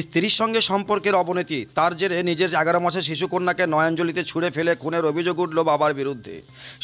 স্ত্রীর সঙ্গে সম্পর্কের অবনতি, তার জেরে নিজের 11 মাসের শিশুকন্যাকে নয়নজলিতে ছুঁড়ে ফেলে খুনের অভিযোগ উঠল বাবার বিরুদ্ধে।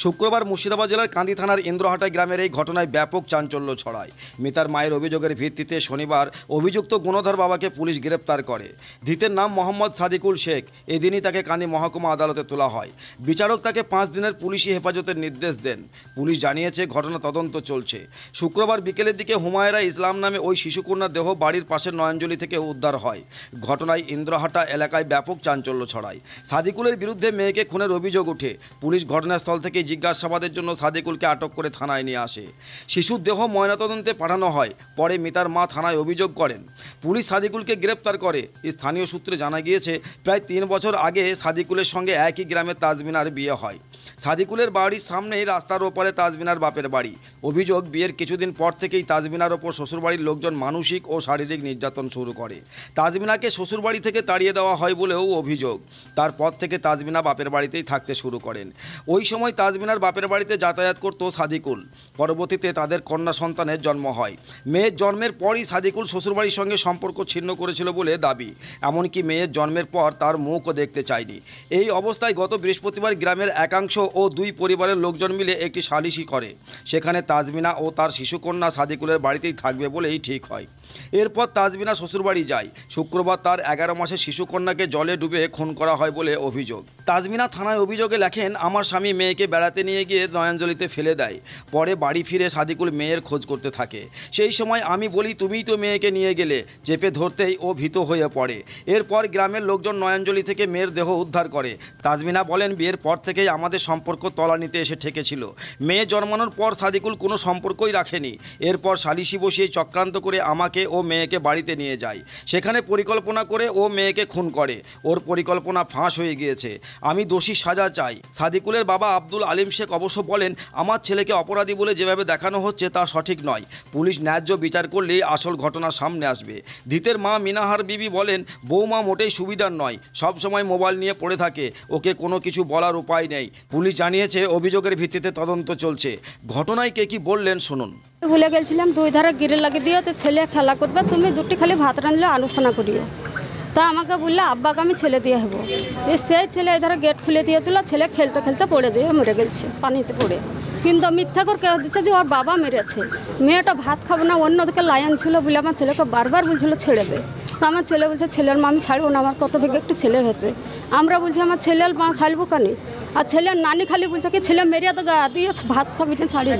শুক্রবার মুর্শিদাবাদ জেলার কান্দি থানার ইন্দ্রহাটা গ্রামের এই ঘটনায় ব্যাপক চাঞ্চল্য ছড়ায়। মিতার মায়ের অভিযোগের ভিত্তিতে শনিবার অভিযুক্ত গুণধর বাবাকে পুলিশ গ্রেপ্তার করে। ধৃতের নাম মোহাম্মদ সাদিকুল শেখ। এদিনই তাকে কান্দি মহকুমা আদালতে তোলা হয়। বিচারক তাকে 5 দিনের পুলিশি হেফাজতের নির্দেশ দেন। পুলিশ জানিয়েছে ঘটনা তদন্ত চলছে। শুক্রবার বিকেলের দিকে হুমায়রা ইসলাম নামে ওই শিশুকন্যার দেহ বাড়ির পাশের নয়নজলি থেকে উদ্ধার হয়। ঘটনায় ইন্দ্রহাটা এলাকায় ব্যাপক চাঞ্চল্য ছড়ায়। সাদিকুলের বিরুদ্ধে মেয়েকে খুনের অভিযোগ ওঠে। পুলিশ ঘটনাস্থল থেকে জিজ্ঞাসাবাদের জন্য সাদিকুলকে আটক করে থানায় নিয়ে আসে। শিশুর দেহ ময়নাতদন্তে পাঠানো হয়। পরে মিতার মা থানায় অভিযোগ করেন। পুলিশ সাদিকুলকে গ্রেপ্তার করে। স্থানীয় সূত্রে জানা গিয়েছে, প্রায় 3 বছর আগে সাদিকুলের সঙ্গে একই গ্রামে তাজমিনার বিয়ে হয়। সাদিকুলের বাড়ির সামনেই রাস্তার ওপরে তাজমিনার বাপের বাড়ি। অভিযোগ, বিয়ের কিছুদিন পর থেকেই তাজমিনার ওপর শ্বশুরবাড়ির লোকজন মানসিক ও শারীরিক নির্যাতন শুরু করে। তাজমিনাকে শ্বশুরবাড়ি থেকে তাড়িয়ে দেওয়া হয় বলেও অভিযোগ। তারপর থেকে তাজমিনা বাপের বাড়িতেই থাকতে শুরু করেন। ওই সময় তাজমিনার বাপের বাড়িতে যাতায়াত করত সাদিকুল। পরবর্তীতে তাদের কন্যা সন্তানের জন্ম হয়। মেয়ের জন্মের পরই সাদিকুল শ্বশুরবাড়ির সঙ্গে সম্পর্ক ছিন্ন করেছিল বলে দাবি। এমনকি মেয়ের জন্মের পর তার মুখও দেখতে চায়নি। এই অবস্থায় গত বৃহস্পতিবার গ্রামের একাংশ ও 2 পরিবারের লোকজন মিলে একটি সালিশি করে। সেখানে তাজমিনা ও তার শিশুকন্যা সাদিকুলের বাড়িতেই থাকবে বলেই ঠিক হয়। এরপর তাজমিনা শ্বশুরবাড়ি যায়। শুক্রবার তার 11 মাসের শিশুকন্যাকে জলে ডুবে খুন করা হয় বলে অভিযোগ। তাজমিনা থানায় অভিযোগে লেখেন, আমার স্বামী মেয়েকে বেড়াতে নিয়ে গিয়ে নয়নজলিতে ফেলে দেয়। পরে বাড়ি ফিরে সাদিকুল মেয়ের খোঁজ করতে থাকে। সেই সময় আমি বলি, তুমিই তো মেয়েকে নিয়ে গেলে। চেপে ধরতেই ও ভীত হয়ে পড়ে। এরপর গ্রামের লোকজন নয়নজলি থেকে মেয়ের দেহ উদ্ধার করে। তাজমিনা বলেন, বিয়ের পর থেকেই আমাদের সম্পর্ক তলানিতে এসে ঠেকেছিল। মেয়ে জন্মানোর পর সাদিকুল কোনো সম্পর্কই রাখেনি। এরপর সালিশি বসিয়ে চক্রান্ত করে আমাকে ও মেয়েকে বাড়িতে নিয়ে যায়। সেখানে পরিকল্পনা করে ও মেয়েকে খুন করে। ওর পরিকল্পনা ফাঁস হয়ে গিয়েছে। আমি দোষী সাজা চাই। সাদিকুলের বাবা আব্দুল আলিম শেখ অবশ্য বলেন, আমার ছেলেকে অপরাধী বলে যেভাবে দেখানো হচ্ছে তা সঠিক নয়। পুলিশ ন্যায্য বিচার করলেই আসল ঘটনা সামনে আসবে। ধৃতের মা মিনাহার বিবি বলেন, বৌমা মোটেই সুবিধার নয়, সব সময় মোবাইল নিয়ে পড়ে থাকে, ওকে কোনো কিছু বলার উপায় নেই। পুলিশ জানিয়েছে অভিযোগের ভিত্তিতে তদন্ত চলছে। ঘটনায় কে কি বললেন শুনুন। ভুলে গেছিলাম, 2 ধারে গিরে লাগিয়ে দিয়েছে, ছেলে খেলা করবে, তুমি 2টি খালি ভাত রাঁধলে আলোচনা করিও। তা আমাকে বললো, আব্বাকে আমি ছেলে দিয়ে হবো। সেই ছেলে এই ধারে গেট খুলে দিয়েছিল, ছেলে খেলতে খেলতে পড়ে যেয়ে মরে গেছে পানিতে পড়ে। কিন্তু মিথ্যা করে কেউ দিচ্ছে যে ওর বাবা মেরেছে। মেয়েটা ভাত খাবো না, অন্যদিকে লায়ন ছিল বলে আমার ছেলেকে বারবার বলছিল ছেড়ে দে। তো আমার ছেলে বলছে, ছেলের মা আমি ছাড়বো না, আমার কত থেকে একটু ছেলে হয়েছে। আমরা বলছি, আমার ছেলের মা ছাড়বো কেন? আর ছেলের নানি খালি বলছে কি ছেলে মেরিয়া তো গা দিয়ে ভাত খাবি না, ছাড়িয়ে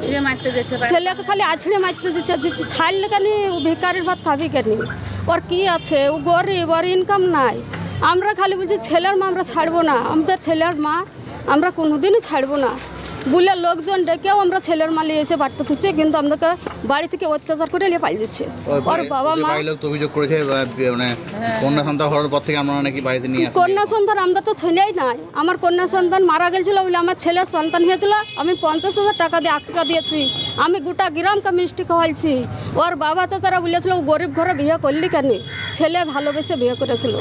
ছেলেকে খালি আছড়ে মারতে দিচ্ছে, যে ছাড়লে কেন? ও ভিকারির ভাত খাবি কেন? ওর কি আছে? ও গরিব, ওর ইনকাম নাই। আমরা খালি বলছি ছেলের মা আমরা ছাড়বো না, আমাদের ছেলের মা আমরা কোনোদিনই ছাড়বো না বলে লোকজন ডেকেও আমরা ছেলের মা নিয়ে এসে বাড়তে তুলছে। কিন্তু আমাদেরকে বাড়ি থেকে অত্যাচার করে নিয়ে পাই যাচ্ছে। ওর বাবা মা অভিযোগ করেছে, মানে কন্যা সন্তান হওয়ার পর থেকে আমরা নাকি বাড়িতে নিয়ে আসি। কন্যা সন্তান আমরা তো ছেলেই নাই। আমার কন্যা সন্তান মারা গেছিল বলে আমার ছেলের সন্তান হয়েছিল। আমি 50,000 টাকা দিয়ে আকিকা দিয়েছি। আমি গোটা গ্রামকে মিষ্টি খাওয়াইছি। ওর বাবা চাচারা বলেছিল, ও গরিব ঘরে বিয়ে করলি কেন? ছেলে ভালোবেসে বিয়ে করেছিল।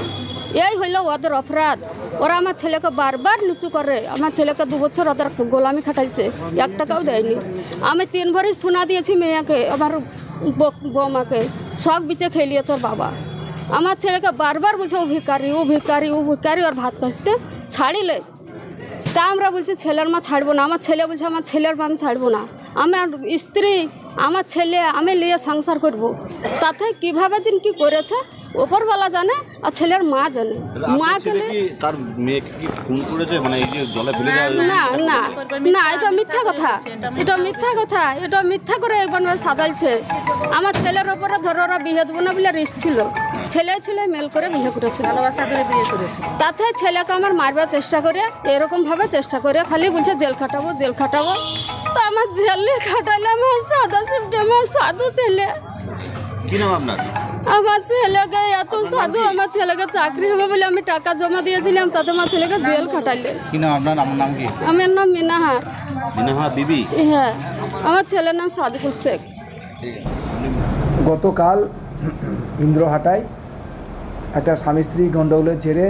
এই হইলো ওদের অপরাধ। ওরা আমার ছেলেকে বারবার নিচু করে। আমার ছেলেকে 2 বছর ওদের গোলামি খাটাইছে, 1 টাকাও দেয়নি। আমি 3 ভরি সোনা দিয়েছি মেয়েকে, আমার বৌমাকে, সব বিচে খেলিয়েছে ওর বাবা। আমার ছেলেকে বারবার বলছে, ও ভিকারি, ও ভিকারি, ও ভিকারি, ওর ভাত কাজটা ছাড়িলে। তা আমরা বলছি ছেলের মা ছাড়বো না। আমার ছেলে বলছে, আমার ছেলের মা আমি ছাড়বো না। আমার স্ত্রী, আমার ছেলে আমি নিয়ে সংসার করব। তাতে কীভাবে যেন কী করেছে ওপরওয়ালা জানে, আর ছেলের মা জানে। মা গেলে তার মেয়েকে কি খুন করেছে, মানে এই যে জলে ফেলে দেওয়া? না না না, এটা মিথ্যা কথা, এটা মিথ্যা কথা, এটা মিথ্যা করে একবার সাজাইছে। আমার ছেলের ওপরে ধরো ওরা বিয়ে দেবো না বলে রিস্ক ছিল। ছেলে মেল করে বিয়ে করেছিল, তাতে ছেলেকে আমার মারবার চেষ্টা করে, এরকমভাবে চেষ্টা করে খালি বলছে জেল খাটাবো, জেল খাটাবো। তো আমার জেলে খাটালে আমার সাদা সেপ্টেম্বর সাধু ছেলে। কি নাম আপনার? আমার ছেলেকে এত সাধু, আমার ছেলেকে চাকরি হবে বলে আমি টাকা জমা দিয়েছিলাম, তাতে আমার ছেলেকে জেল খাটাইলে। কি নাম আপনার? আমার নাম কি? আমার নাম মিনাহার। মিনাহার বিবি? হ্যাঁ, আমার ছেলের নাম সাদিকুল শেখ। গতকাল ইন্দ্রহাটায় একটা স্বামী স্ত্রী গণ্ডগোলের জেরে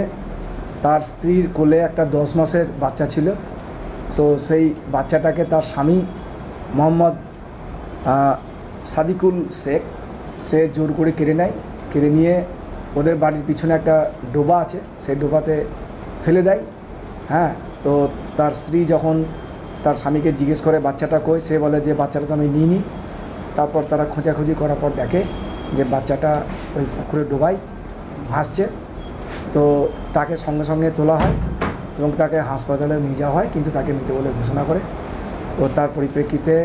তার স্ত্রীর কোলে একটা 10 মাসের বাচ্চা ছিল। তো সেই বাচ্চাটাকে তার স্বামী মোহাম্মদ সাদিকুল শেখ সে জোর করে কেড়ে নেয়। কেড়ে নিয়ে ওদের বাড়ির পিছনে একটা ডোবা আছে, সেই ডোবাতে ফেলে দেয়। হ্যাঁ, তো তার স্ত্রী যখন তার স্বামীকে জিজ্ঞেস করে বাচ্চাটা কই, সে বলে যে বাচ্চাটা তো আমি নিইনি। তারপর তারা খোঁজাখুঁজি করার পর দেখে যে বাচ্চাটা ওই পুকুরের ডোবায় ভাসছে। তো তাকে সঙ্গে সঙ্গে তোলা হয় এবং তাকে হাসপাতালে নিয়ে যাওয়া হয়, কিন্তু তাকে মৃত বলে ঘোষণা করে। ও তার পরিপ্রেক্ষিতে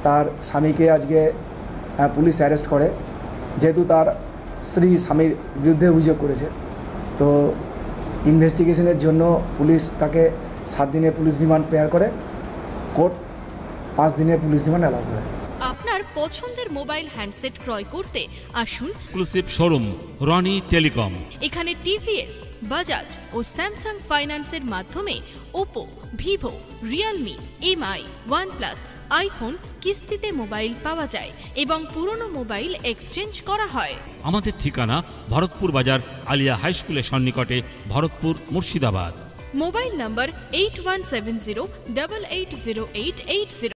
তার স্বামীকে আজকে পুলিশ অ্যারেস্ট করে, যেহেতু তার স্ত্রী স্বামীর বিরুদ্ধে অভিযোগ করেছে। তো ইনভেস্টিগেশনের জন্য পুলিশ তাকে 7 দিনের পুলিশ রিমান্ড প্রেয়ার করে, কোর্ট 5 দিনের পুলিশ রিমান্ড অ্যালাউ করে। আপনার পছন্দের মোবাইল হ্যান্ডসেট ক্রয় করতে আসুন এক্সক্লুসিভ শোরুম রনি টেলিকম। এখানে টিভিএস, বাজাজ ও স্যামসাং ফাইন্যান্সের মাধ্যমে Oppo, Vivo, Realme, MI, OnePlus, iPhone কিস্তিতে মোবাইল পাওয়া যায় এবং পুরনো মোবাইল এক্সচেঞ্জ করা হয়। আমাদের ঠিকানা ভরতপুর বাজার আলিয়া হাই স্কুলের সন্নিকটে, ভরতপুর, মুর্শিদাবাদ। মোবাইল নম্বর 8170880880।